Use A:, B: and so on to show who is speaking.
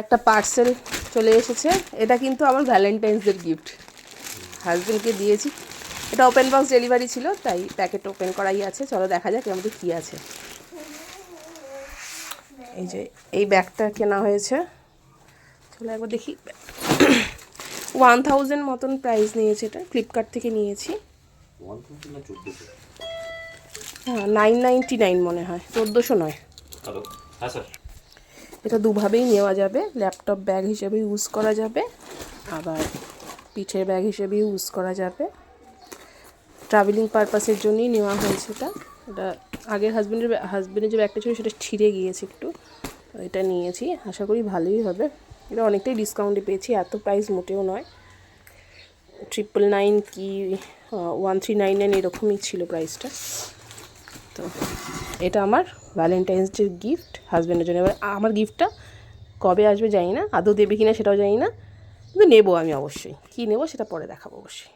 A: একটা পার্সেল চলে এসেছে। এটা কিন্তু আমার ভ্যালেন্টাইন্স ডের গিফট, হাজবেন্ডকে দিয়েছি। এটা ওপেন বক্স ডেলিভারি ছিল, তাই প্যাকেট ওপেন করাই আছে। চলো দেখা যাক এর মধ্যে কী আছে। এই যে এই ব্যাগটা কেনা হয়েছে, চলো একবার দেখি। 1000 মতন প্রাইস নিয়েছে। এটা ফ্লিপকার্ট থেকে নিয়েছি। হ্যাঁ, 999 মনে হয়, 1400 নয়। এটা দুভাবেই নেওয়া যাবে, ল্যাপটপ ব্যাগ হিসেবে ইউজ করা যাবে, আবার পিঠের ব্যাগ হিসেবে ইউজ করা যাবে। ট্রাভেলিং পারপাসের জন্যই নেওয়া হয়েছে এটা। এটা আগের হাজবেন্ডের যে ব্যাগটা ছিল সেটা ছিঁড়ে গিয়েছে একটু, এটা নিয়েছি। আশা করি ভালোই হবে। এটা অনেকটাই ডিসকাউন্টে পেয়েছি, এত প্রাইস মোটেও নয়। 999 কি 1399 এরকমই ছিল প্রাইসটা। তো এটা আমার ভ্যালেন্টাইন্স ডে গিফট হাজব্যান্ডের জন্য। এবার আমার গিফটটা কবে আসবে জানি না, আদৌ দেবে কিনা সেটাও জানি না, কিন্তু নেবো আমি অবশ্যই। কী নেবো সেটা পরে দেখাবো অবশ্যই।